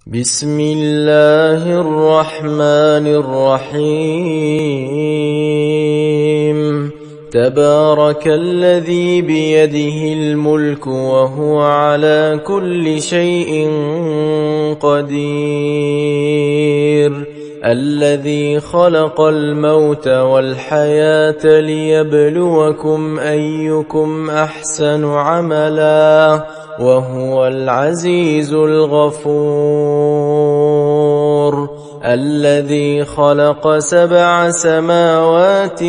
بسم الله الرحمن الرحيم تبارك الذي بيده الملك وهو على كل شيء قدير الذي خلق الموت والحياة ليبلوكم أيكم أحسن عملا وهو العزيز الغفور الذي خلق 7 سماوات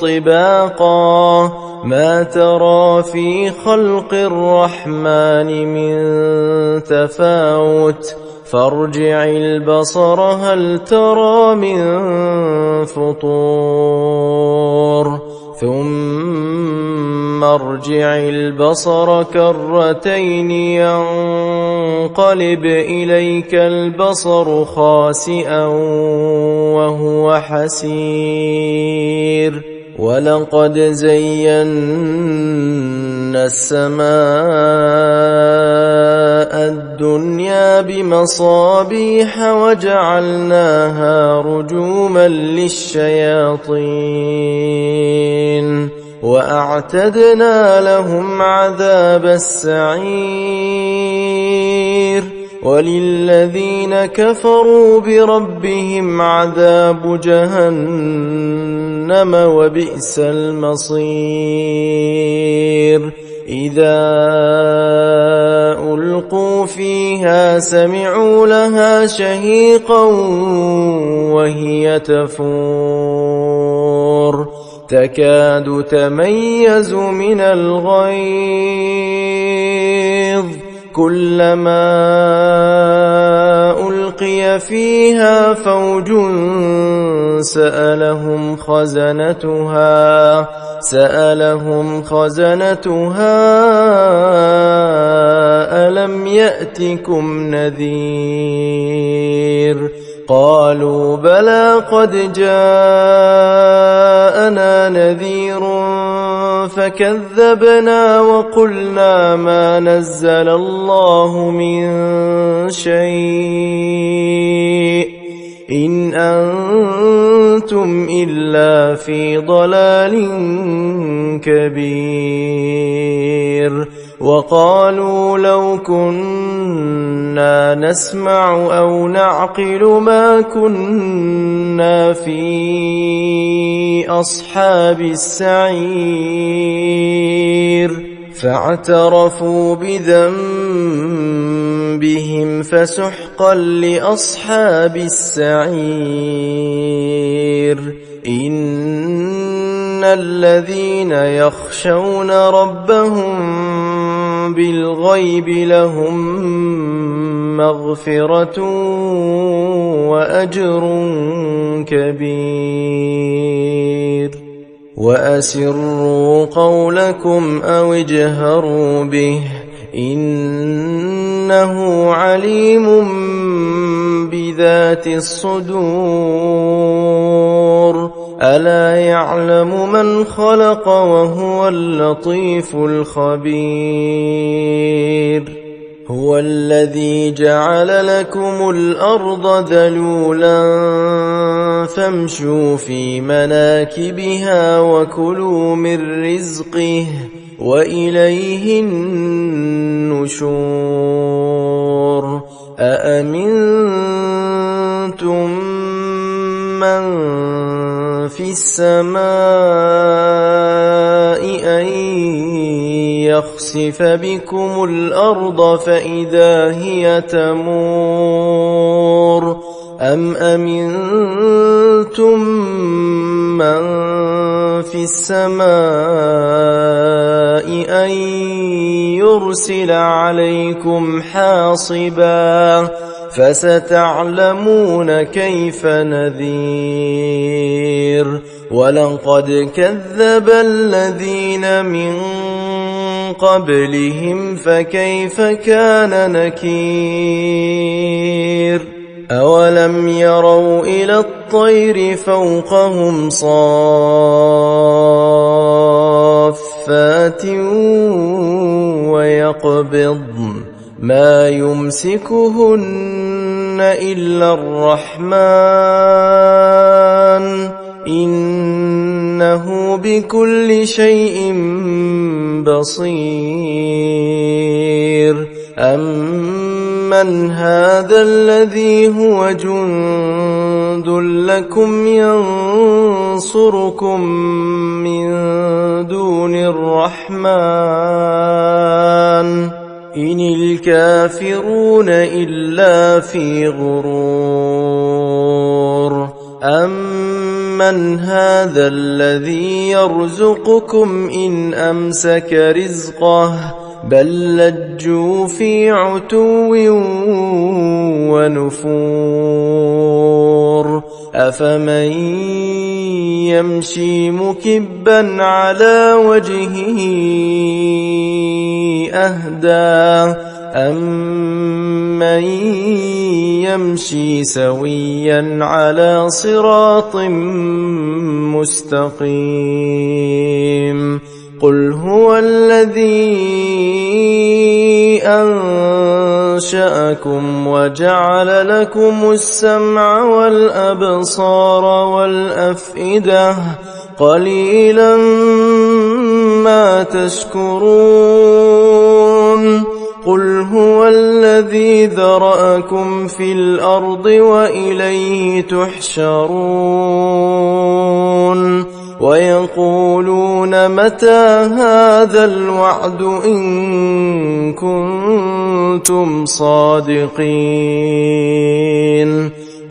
طباقا ما ترى في خلق الرحمن من تفاوت فارجع البصر هل ترى من فطور ثم ارجع البصر كرتين ينقلب إليك البصر خاسئا وهو حسير ولقد زينا السماء الدنيا بمصابيح وجعلناها رجوما للشياطين وأعتدنا لهم عذاب السعير وللذين كفروا بربهم عذاب جهنم وبئس المصير إذا ألقوا فيها سمعوا لها شهيقا وهي تفور تكاد تميز من الغيظ كلما ألقي فيها فوج سألهم خزنتها ألم يأتكم نذير قالوا بلى قد جاءنا نذير فكذبنا وقلنا ما نزل الله من شيء إن أنتم إلا في ضلال كبير وقالوا لو كنا نسمع أو نعقل ما كنا في أصحاب السعير فاعترفوا بذنبهم فسحقا لأصحاب السعير إن الذين يخشون ربهم بالغيب لهم مغفرة وأجر كبير وأسروا قولكم أو اجهروا به إنه عليم بذات الصدور ألا يعلم من خلق وهو اللطيف الخبير هو الذي جعل لكم الأرض ذلولا فامشوا في مناكبها وكلوا من رزقه وإليه النشور أأمنتم من في السماء أن يخسف بكم الأرض فإذا هي تمور أم أمنتم من في السماء أن يرسل عليكم حاصبا فستعلمون كيف نذير ولقد كذب الذين من قبلهم فكيف كان نكير أولم يروا إلى الطير فوقهم صافات ويقبضن ما يمسكهن إلا الرحمن إنه بكل شيء بصير أمن هذا الذي هو جند لكم ينصركم من دون الرحمن إن الكافرون إلا في غرور أمن هذا الذي يرزقكم إن أمسك رزقه بل لجوا في عتو ونفور أفمن يمشي مكبا على وجهه أهدى أمن يمشي سويا على صراط مستقيم قل هو الذي أنشأكم وجعل لكم السمع والأبصار والأفئدة قليلا ما تشكرون قل هو الذي ذرأكم في الأرض وإليه تحشرون ويقولون متى هذا الوعد إن كنتم صادقين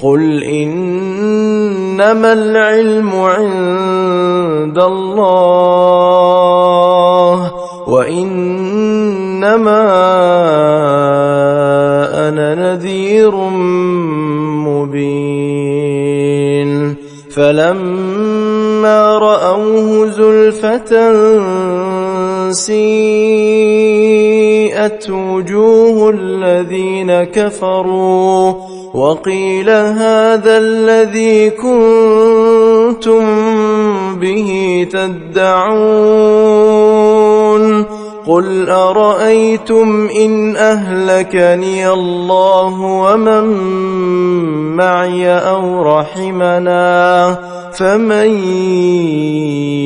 قل إنما العلم عند الله وإنما أنا نذير مبين فلما رأوه زلفة سيئت وجوه الذين كفروا وقيل هذا الذي كنتم به تدعون قل أرأيتم إن أهلكني الله ومن معي أو رحمنا فمن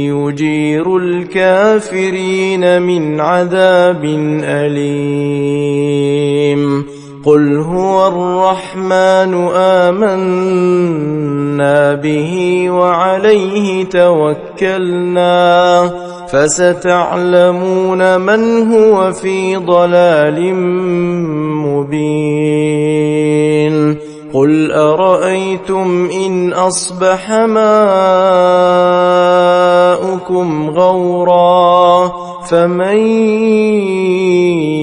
يجير الكافرين من عذاب أليم قل هو الرحمن آمنا به وعليه توكلنا فستعلمون من هو في ضلال مبين قل أرأيتم إن أصبح ماؤكم غورا فمن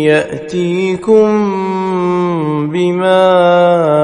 يأتيكم بماء